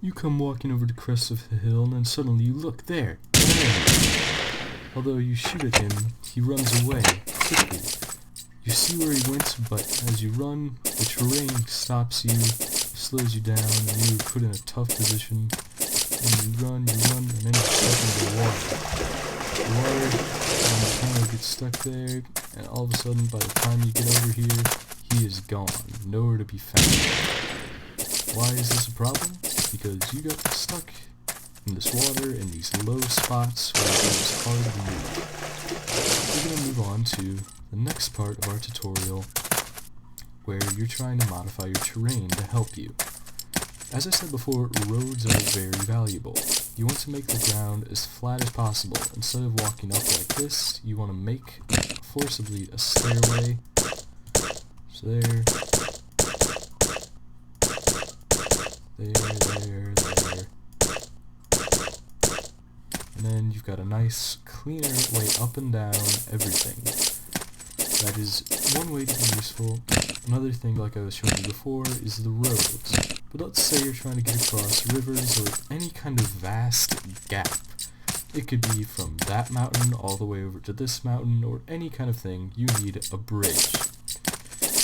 You come walking over the crest of the hill, and then suddenly you look there. Bang! Although you shoot at him, he runs away quickly. You see where he went, but as you run, the terrain stops you, slows you down, and you are put in a tough position. And you run, and then you're stuck in the water. The water, and you kind of get stuck there, and all of a sudden, by the time you get over here, he is gone, nowhere to be found. Why is this a problem? Because you got stuck in this water in these low spots where it is hard to move. We're going to move on to the next part of our tutorial where you're trying to modify your terrain to help you. As I said before, roads are very valuable. You want to make the ground as flat as possible. Instead of walking up like this, you want to make forcibly a stairway. So there. There. And then you've got a nice, cleaner way up and down everything. That is one way to be useful. Another thing, like I was showing you before, is the roads. But let's say you're trying to get across rivers or any kind of vast gap. It could be from that mountain all the way over to this mountain, or any kind of thing. You need a bridge.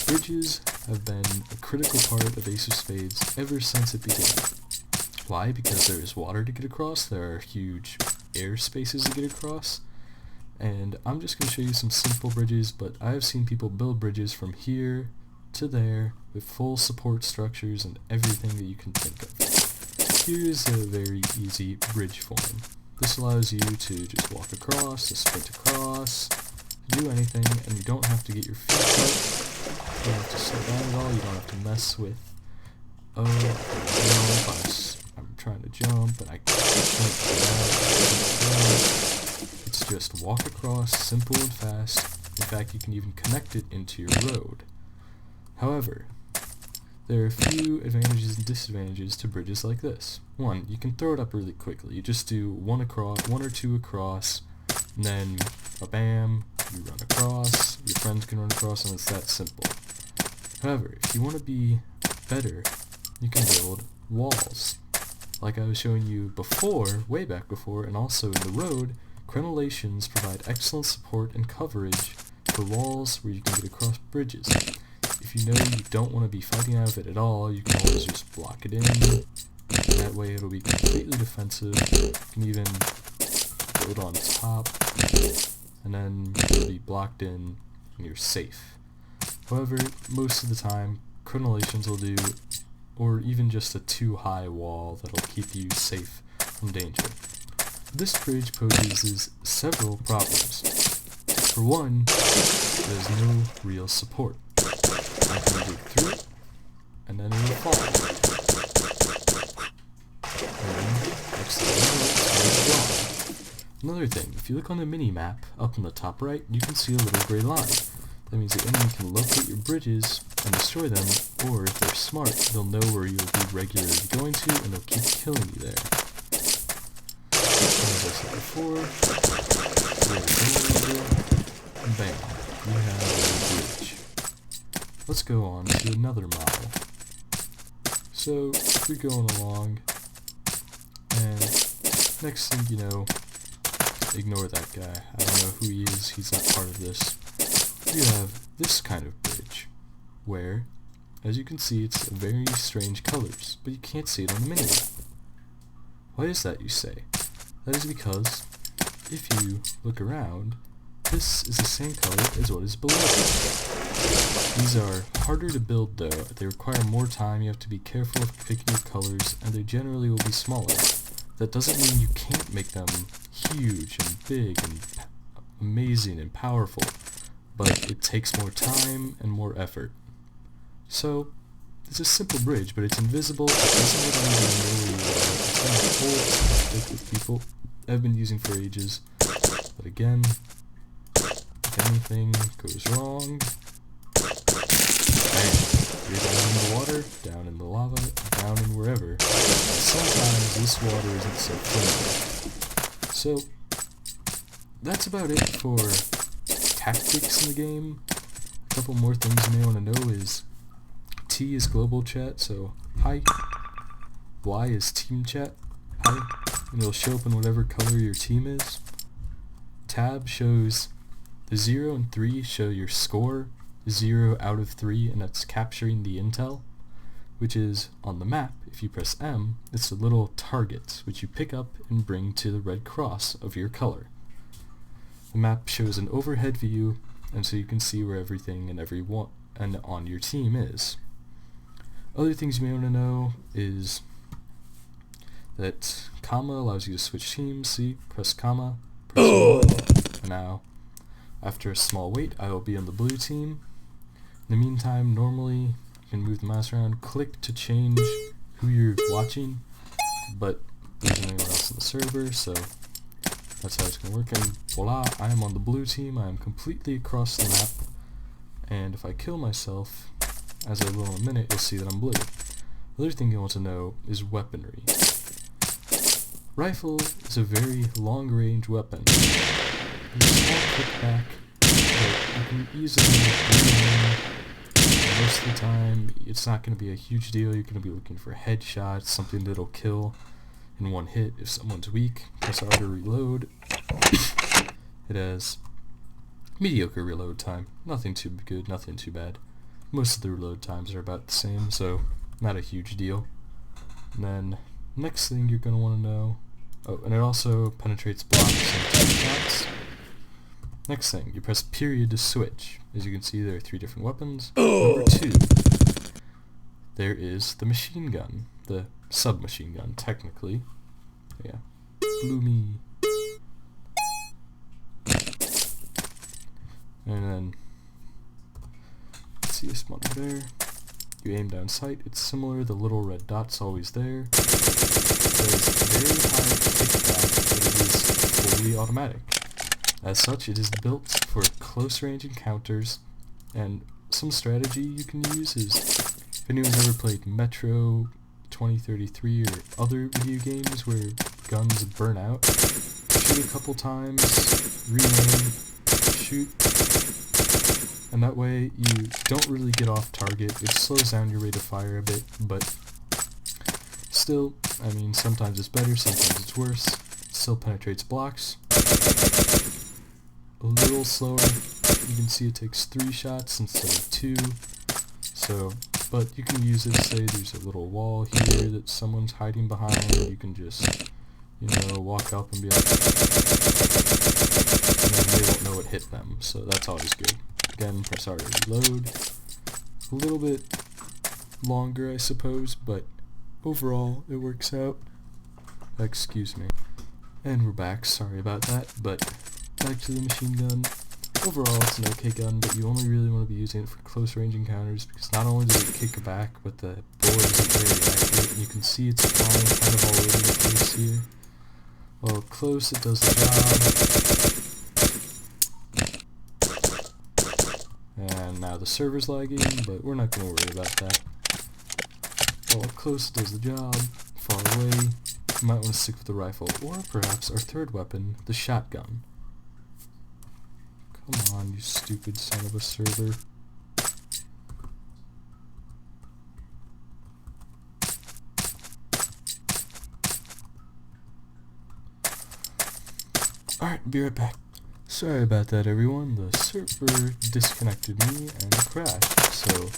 Bridges have been a critical part of Ace of Spades ever since it began. Why? Because there is water to get across, there are huge air spaces to get across, and I'm just going to show you some simple bridges, but I have seen people build bridges from here to there with full support structures and everything that you can think of. Here is a very easy bridge form. This allows you to just walk across, to sprint across, to do anything, and you don't have to get your feet wet. You don't have to slow down at all, you don't have to mess with, I'm trying to jump, and I can't get out. It's just walk across, simple and fast. In fact, you can even connect it into your road. However, there are a few advantages and disadvantages to bridges like this. One, you can throw it up really quickly. You just do one or two across, and then bam, you run across, your friends can run across, and it's that simple. However, if you want to be better, you can build walls. Like I was showing you before, way back before, and also in the road, crenellations provide excellent support and coverage for walls where you can get across bridges. If you know you don't want to be fighting out of it at all, you can always just block it in. That way it'll be completely defensive. You can even build on top, and then it'll be blocked in, and you're safe. However, most of the time, crenellations will do, or even just a too high wall that'll keep you safe from danger. This bridge poses several problems. For one, there's no real support. I can dig through it, and then it'll fall. And then, next thing you know, it's gone. Another thing, if you look on the mini-map, up in the top right, you can see a little gray line. That means the enemy can locate your bridges and destroy them, or if they're smart, they'll know where you'll be regularly going to, and they'll keep killing you there. As I said before, and bam, you have a bridge. Let's go on to another model. So, we're going along, and next thing you know, ignore that guy. I don't know who he is, he's not part of this. You have this kind of bridge, where, as you can see, it's very strange colors, but you can't see it on the minimap. Why is that, you say? That is because, if you look around, this is the same color as what is below. These are harder to build though, they require more time, you have to be careful of picking your colors, and they generally will be smaller. That doesn't mean you can't make them huge and big and amazing and powerful, but it takes more time and more effort. So, it's a simple bridge, but it's invisible, it doesn't let anybody know where you are, it's going to hold stick with people I've been using for ages, but again, if anything goes wrong, bam, you're down in the water, down in the lava, down in wherever, and sometimes this water isn't so friendly. So, that's about it for tactics in the game. A couple more things you may want to know is T is global chat, so hi. Y is team chat, and it'll show up in whatever color your team is. Tab shows the 0 and 3 show your score, 0 out of 3, and that's capturing the intel, which is on the map. If you press M, it's the little targets which you pick up and bring to the red cross of your color. The map shows an overhead view, and so you can see where everything and everyone and on your team is. Other things you may want to know is that comma allows you to switch teams. See, press comma, press 1, and now after a small wait I will be on the blue team. In the meantime, normally you can move the mouse around, click to change who you're watching, but there's no one else in the server, so that's how it's going to work. And voila, I am on the blue team. I am completely across the map, and if I kill myself, as I will in a minute, you'll see that I'm blue. The other thing you want to know is weaponry. Rifle is a very long-range weapon. It's a small kickback, but you can easily aim. Most of the time, it's not going to be a huge deal. You're going to be looking for headshots, something that'll kill in one hit. If someone's weak, press R to reload. It has mediocre reload time. Nothing too good, nothing too bad. Most of the reload times are about the same, so not a huge deal. And then, next thing you're going to want to know, and it also penetrates blocks and 2 shots. Next thing, you press period to switch. As you can see, there are 3 different weapons. Number 2, there is the machine gun, the submachine gun, technically. Yeah, bloomy. And then, see a spawner there. You aim down sight. It's similar. The little red dot's always there. There's very high kickback, but it is fully automatic. As such, it is built for close range encounters, and some strategy you can use is, if anyone's ever played Metro 2033 or other video games where guns burn out, shoot a couple times, re-aim, shoot, and that way you don't really get off target. It slows down your rate of fire a bit, but still, I mean, sometimes it's better, sometimes it's worse. It still penetrates blocks. A little slower. You can see it takes 3 shots instead of 2. So, but you can use it, say there's a little wall here that someone's hiding behind, you can just, walk up and be like, and then they won't know what hit them, so that's always good. Again, press R to reload. A little bit longer, I suppose, but overall, it works out. Excuse me. And we're back, sorry about that, but back to the machine gun. Overall, it's an okay gun, but you only really want to be using it for close range encounters, because not only does it kick back, but the bullet isn't very accurate, and you can see it's flying kind of all over the place here. While close, it does the job. And now the server's lagging, but we're not going to worry about that. While close, it does the job. Far away, you might want to stick with the rifle, or perhaps our third weapon, the shotgun. Come on, you stupid son of a server. Alright, be right back. Sorry about that, everyone. The server disconnected me and crashed, so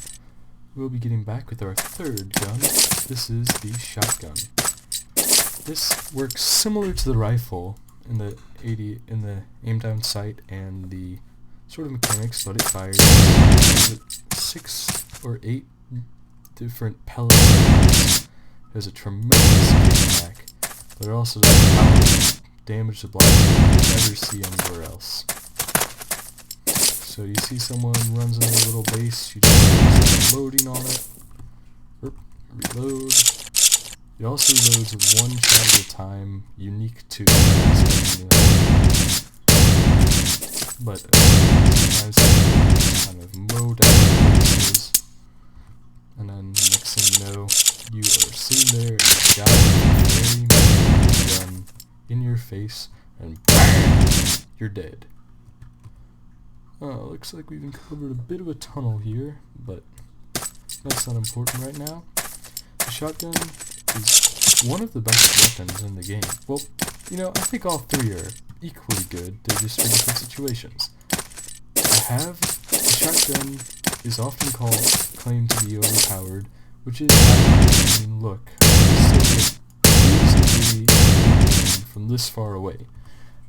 we'll be getting back with our third gun. This is the shotgun. This works similar to the rifle in the aim down sight and the sort of mechanics, but it fires 6 or 8 different pellets. It has a tremendous kickback, but it also does power damage to blocks you never see anywhere else. So you see someone runs into a little base, you just loading on it. Reload. It also loads 1 shot at a time, unique to but sometimes kind of mow down bases, and then the next thing you know, you are sitting there and you got a very machine gun in your face, and BAM! You're dead. Looks like we've uncovered a bit of a tunnel here, but that's not important right now. The shotgun is one of the best weapons in the game. Well, you know, I think all three are equally good, they're just for different situations. The shotgun is often claimed to be overpowered, which is accurate. I mean, look, I still get easily from this far away.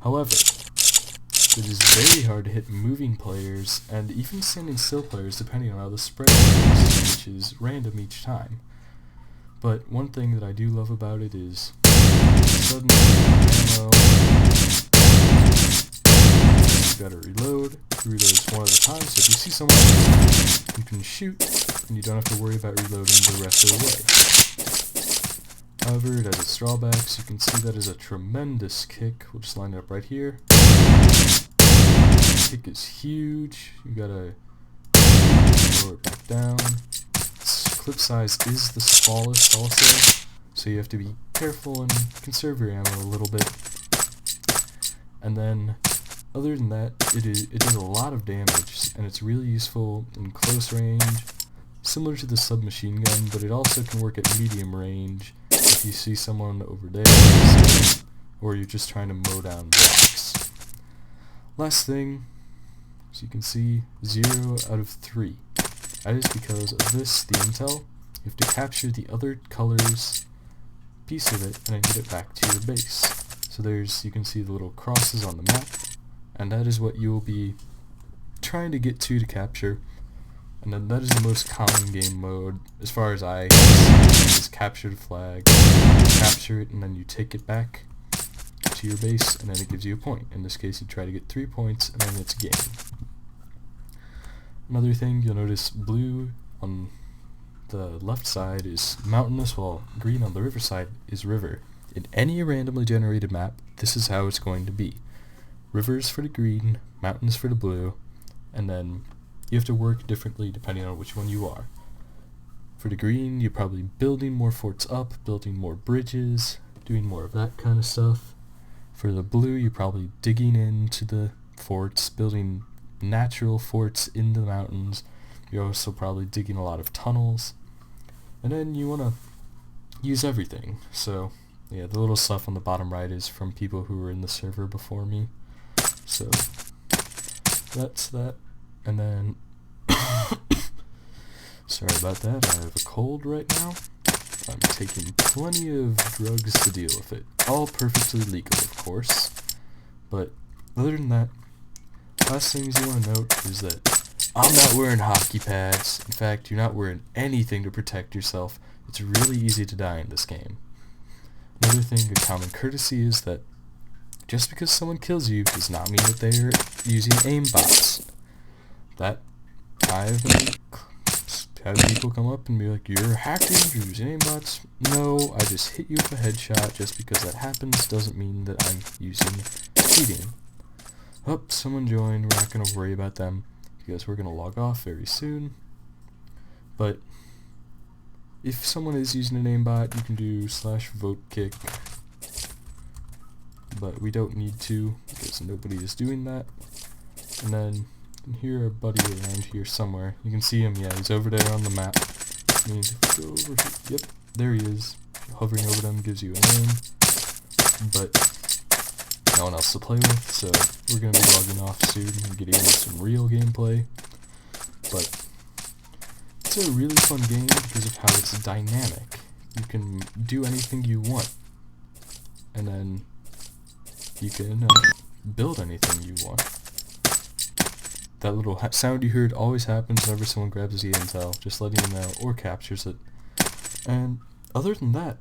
However, it is very hard to hit moving players, and even standing still players, depending on how the spread is, which is random each time. But one thing that I do love about it is suddenly ammo. You gotta reload. You reload one at a time, so if you see someone, you can shoot, and you don't have to worry about reloading the rest of the way. However, it has its drawbacks. You can see that is a tremendous kick. We'll just line it up right here. The kick is huge. You gotta lower it back down. Clip size is the smallest also, so you have to be careful and conserve your ammo a little bit. And then, other than that, it does a lot of damage, and it's really useful in close range, similar to the submachine gun, but it also can work at medium range if you see someone over there, or you're just trying to mow down blocks. Last thing, as you can see, 0 out of 3. That is because of this, the intel. You have to capture the other color's piece of it and then get it back to your base. So you can see the little crosses on the map, and that is what you will be trying to get to capture. And then that is the most common game mode, as far as I see, is capture the flag, capture it, and then you take it back to your base, and then it gives you a point. In this case, you try to get 3 points, and then it's game. Another thing, you'll notice blue on the left side is mountainous, while green on the river side is river. In any randomly generated map, this is how it's going to be. Rivers for the green, mountains for the blue, and then you have to work differently depending on which one you are. For the green, you're probably building more forts up, building more bridges, doing more of that kind of stuff. For the blue, you're probably digging into the forts, building natural forts in the mountains. You're also probably digging a lot of tunnels, and then you want to use everything. So yeah, the little stuff on the bottom right is from people who were in the server before me, so that's that. And then sorry about that, I have a cold right now. I'm taking plenty of drugs to deal with it, all perfectly legal of course. But other than that, last things you want to note is that I'm not wearing hockey pads. In fact, you're not wearing anything to protect yourself. It's really easy to die in this game. Another thing, a common courtesy, is that just because someone kills you does not mean that they are using aimbots. That I've had people come up and be like, "You're hacking, you're using aimbots." No, I just hit you with a headshot. Just because that happens doesn't mean that I'm using cheating. Oh, someone joined. We're not going to worry about them because we're going to log off very soon. But if someone is using an aimbot, you can do /votekick. But we don't need to because nobody is doing that. And then you can hear a buddy around here somewhere. You can see him. Yeah, he's over there on the map. You need to go over here. Yep, there he is. Hovering over them gives you a name. But no one else to play with, so we're going to be logging off soon and getting into some real gameplay. But it's a really fun game because of how it's dynamic. You can do anything you want, and then you can build anything you want. That little sound you heard always happens whenever someone grabs the intel, just letting you know, or captures it. And other than that,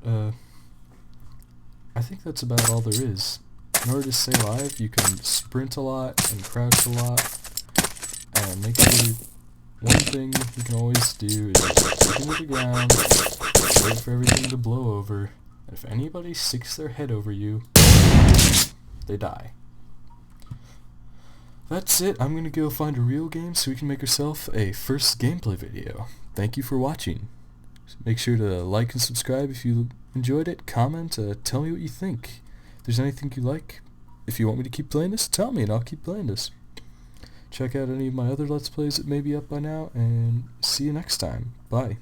I think that's about all there is. In order to stay alive, you can sprint a lot and crouch a lot, and make sure one thing you can always do is stick into the ground, wait for everything to blow over, and if anybody sticks their head over you, they die. That's it. I'm gonna go find a real game so we can make ourselves a first gameplay video. Thank you for watching. Make sure to like and subscribe if you enjoyed it. Comment, tell me what you think. If there's anything you like, if you want me to keep playing this, tell me and I'll keep playing this. Check out any of my other Let's Plays that may be up by now, and see you next time. Bye.